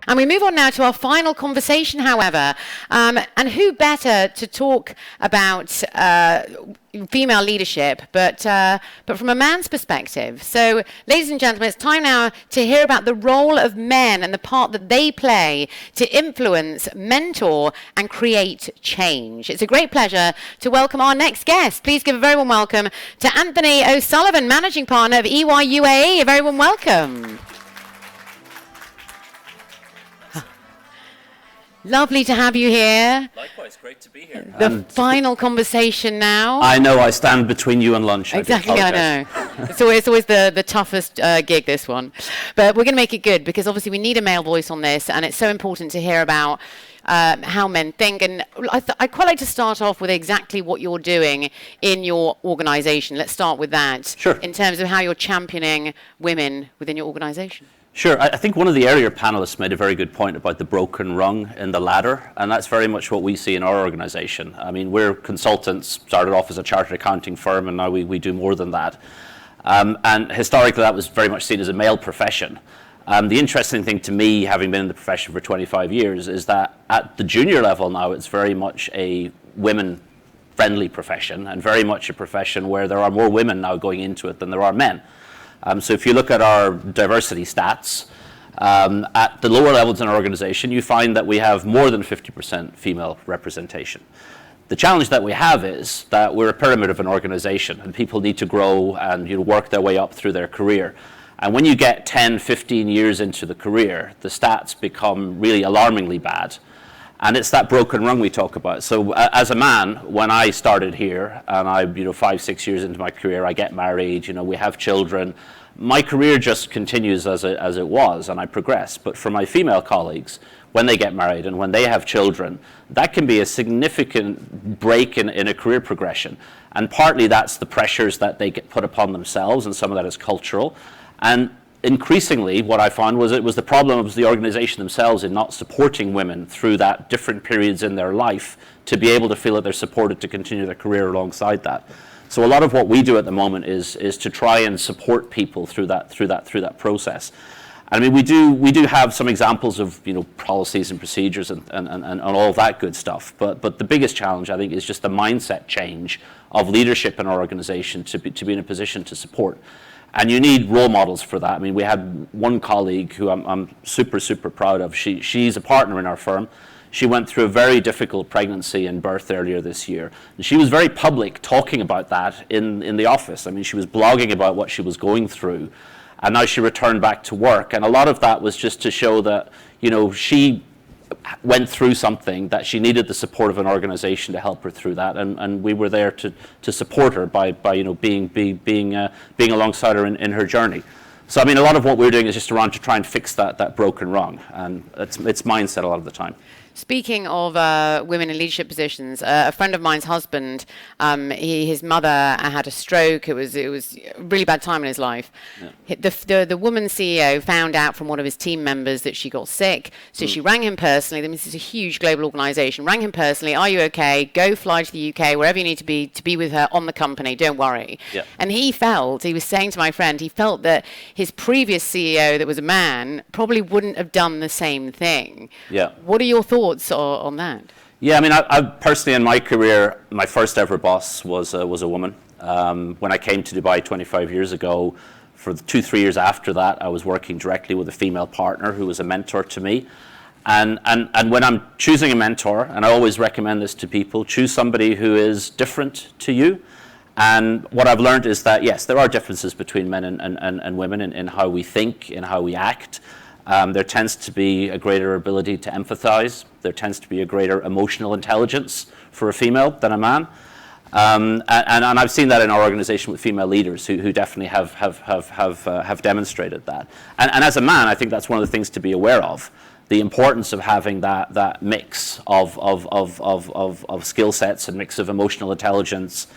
And we move on now to our final conversation, however. And who better to talk about female leadership, but from a man's perspective. So, ladies and gentlemen, it's time now to hear about the role of men and the part that they play to influence, mentor, and create change. It's a great pleasure to welcome our next guest. Please give a very warm welcome to Anthony O'Sullivan, Managing Partner of EY UAE. A very warm welcome. Lovely to have you here. Likewise, great to be here. The final conversation now. I know, I stand between you and lunch. Exactly, I know. It's always the toughest gig, this one. But we're going to make it good, because obviously we need a male voice on this, and it's so important to hear about how men think. And I'd quite like to start off with exactly what you're doing in your organisation. Let's start with that. Sure. In terms of how you're championing women within your organisation. Sure. I think one of the earlier panelists made a very good point about the broken rung in the ladder, and that's very much what we see in our organisation. I mean, we're consultants, started off as a chartered accounting firm, and now we do more than that. And historically, that was very much seen as a male profession. The interesting thing to me, having been in the profession for 25 years, is that at the junior level now, it's very much a women-friendly profession, and very much a profession where there are more women now going into it than there are men. So if you look at our diversity stats, at the lower levels in our organization, you find that we have more than 50% female representation. The challenge that we have is that we're a pyramid of an organization, and people need to grow and work their way up through their career. And when you get 10, 15 years into the career, the stats become really alarmingly bad. And it's that broken rung we talk about. So as a man, when I started here, and I, 5, 6 years into my career, I get married, we have children. My career just continues as it was, and I progress. But for my female colleagues, when they get married and when they have children, that can be a significant break in a career progression. And partly that's the pressures that they get put upon themselves, and some of that is cultural. And increasingly, what I found was it was the problem of the organization themselves in not supporting women through that different periods in their life to be able to feel that they're supported to continue their career alongside that. So a lot of what we do at the moment is to try and support people through that process. I mean, we do have some examples of policies and procedures and all of that good stuff. But the biggest challenge, I think, is just the mindset change of leadership in our organization to be in a position to support. And you need role models for that. I mean, we had one colleague who I'm super, super proud of. She's a partner in our firm. She went through a very difficult pregnancy and birth earlier this year. And she was very public talking about that in the office. I mean, she was blogging about what she was going through. And now she returned back to work. And a lot of that was just to show that, she went through something, that she needed the support of an organization to help her through that, and we were there to support her by being alongside her in her journey. So I mean, a lot of what we're doing is just around to try and fix that broken rung, and it's mindset a lot of the time. Speaking of women in leadership positions, a friend of mine's husband, his mother had a stroke. It was a really bad time in his life. Yeah. The woman CEO found out from one of his team members that she got sick, so she rang him personally. I mean, this is a huge global organization. Rang him personally. Are you okay? Go fly to the UK, wherever you need to be with her on the company. Don't worry. Yeah. And he was saying to my friend, he felt that his previous CEO, that was a man, probably wouldn't have done the same thing. Yeah. What are your thoughts on that? Yeah, I mean, I personally in my career, my first ever boss was a woman. When I came to Dubai 25 years ago, for the 2-3 years after that, I was working directly with a female partner who was a mentor to me. And when I'm choosing a mentor, and I always recommend this to people, choose somebody who is different to you. And what I've learned is that, yes, there are differences between men and women in how we think, in how we act. There tends to be a greater ability to empathize. There tends to be a greater emotional intelligence for a female than a man. And I've seen that in our organization with female leaders who definitely have demonstrated that. And as a man, I think that's one of the things to be aware of. The importance of having that mix of skill sets and mix of emotional intelligence,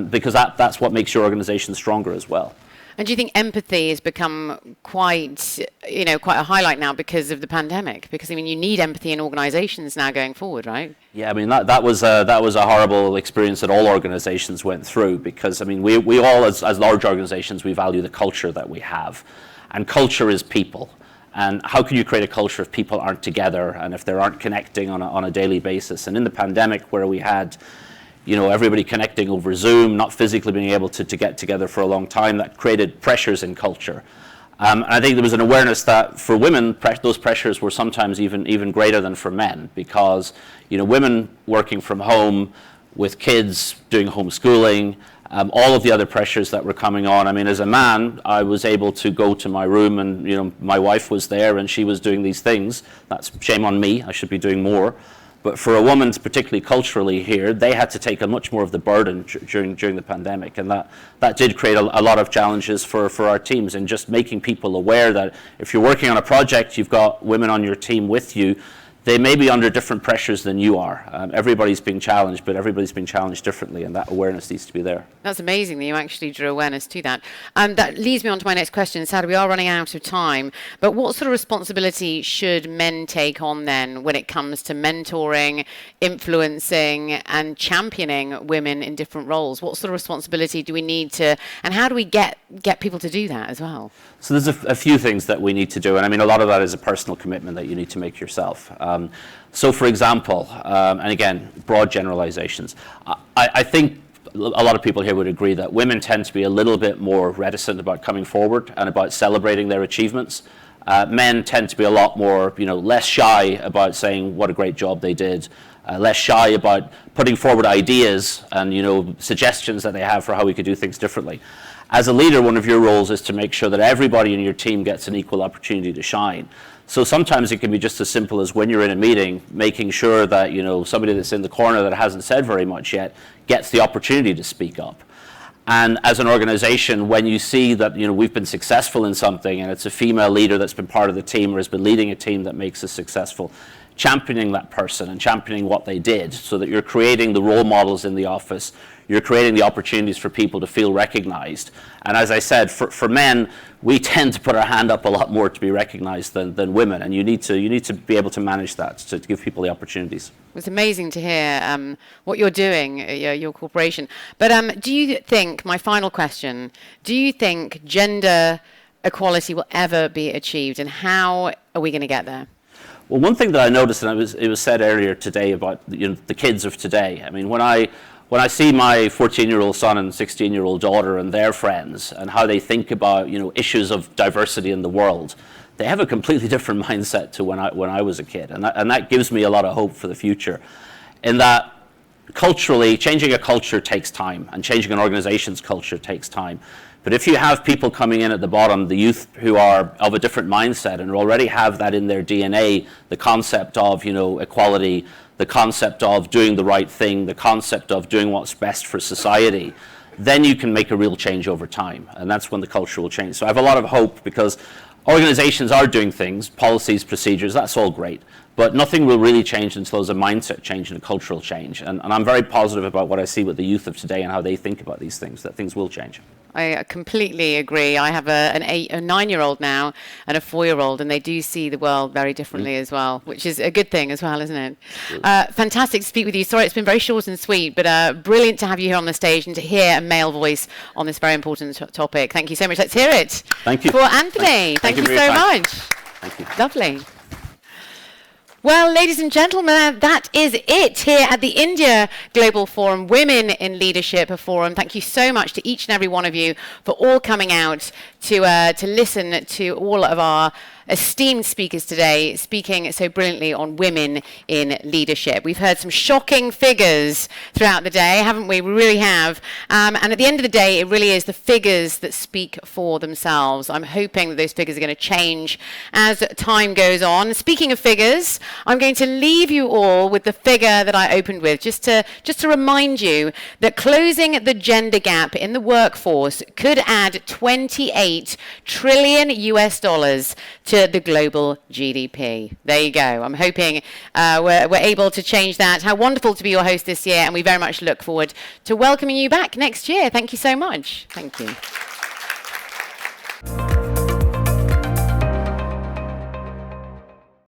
because that's what makes your organization stronger as well. And do you think empathy has become quite a highlight now because of the pandemic? Because I mean, you need empathy in organizations now going forward, right? Yeah, I mean that was a horrible experience that all organizations went through, because I mean we all as large organizations, we value the culture that we have, and culture is people. And how can you create a culture if people aren't together and if they aren't connecting on a daily basis? And in the pandemic, where we had everybody connecting over Zoom, not physically being able to get together for a long time, that created pressures in culture. And I think there was an awareness that for women, those pressures were sometimes even greater than for men, because women working from home with kids doing homeschooling, all of the other pressures that were coming on. I mean, as a man, I was able to go to my room and my wife was there and she was doing these things. That's shame on me. I should be doing more. But for a woman, particularly culturally here, they had to take a much more of the burden during the pandemic, and that did create a lot of challenges for our teams, and just making people aware that if you're working on a project, you've got women on your team with you. They may be under different pressures than you are. Everybody's being challenged, but everybody's being challenged differently, and that awareness needs to be there. That's amazing that you actually drew awareness to that. That leads me on to my next question. Sadly, we are running out of time, but what sort of responsibility should men take on then when it comes to mentoring, influencing, and championing women in different roles? What sort of responsibility do we need to, and how do we get people to do that as well? So there's a few things that we need to do, and I mean, a lot of that is a personal commitment that you need to make yourself. So for example, and again, broad generalizations, I think a lot of people here would agree that women tend to be a little bit more reticent about coming forward and about celebrating their achievements. Men tend to be a lot more, less shy about saying what a great job they did, less shy about putting forward ideas and, suggestions that they have for how we could do things differently. As a leader, one of your roles is to make sure that everybody in your team gets an equal opportunity to shine. So sometimes it can be just as simple as when you're in a meeting, making sure that somebody that's in the corner that hasn't said very much yet gets the opportunity to speak up. And as an organization, when you see that we've been successful in something and it's a female leader that's been part of the team or has been leading a team that makes us successful, championing that person and championing what they did, so that you're creating the role models in the office, you're creating the opportunities for people to feel recognized. And as I said, for men, we tend to put our hand up a lot more to be recognized than women, and you need to be able to manage that, to give people the opportunities. It's amazing to hear what you're doing, your corporation. But do you think, my final question, do you think gender equality will ever be achieved, and how are we going to get there? Well, one thing that I noticed, and it was said earlier today about the kids of today. I mean, when I see my 14-year-old son and 16-year-old daughter and their friends and how they think about issues of diversity in the world, they have a completely different mindset to when I was a kid, and that gives me a lot of hope for the future. In that, culturally, changing a culture takes time, and changing an organization's culture takes time. But if you have people coming in at the bottom, the youth who are of a different mindset and already have that in their DNA, the concept of equality, the concept of doing the right thing, the concept of doing what's best for society, then you can make a real change over time. And that's when the culture will change. So I have a lot of hope, because organizations are doing things, policies, procedures, that's all great. But nothing will really change until there's a mindset change and a cultural change. And I'm very positive about what I see with the youth of today and how they think about these things, that things will change. I completely agree. I have a 9-year-old now and a 4-year-old, and they do see the world very differently as well, which is a good thing as well, isn't it? Fantastic to speak with you. Sorry, it's been very short and sweet, but brilliant to have you here on the stage and to hear a male voice on this very important topic. Thank you so much. Let's hear it. Thank you. For Anthony. Thank you so much. Thank you. Lovely. Well, ladies and gentlemen, that is it here at the India Global Forum, Women in Leadership Forum. Thank you so much to each and every one of you for all coming out to listen to all of our esteemed speakers today, speaking so brilliantly on women in leadership. We've heard some shocking figures throughout the day, haven't we? We really have. And at the end of the day, it really is the figures that speak for themselves. I'm hoping that those figures are going to change as time goes on. Speaking of figures, I'm going to leave you all with the figure that I opened with, just to remind you that closing the gender gap in the workforce could add $28 trillion to the global GDP. There you go. I'm hoping we're able to change that. How wonderful to be your host this year, and we very much look forward to welcoming you back next year. Thank you so much. Thank you.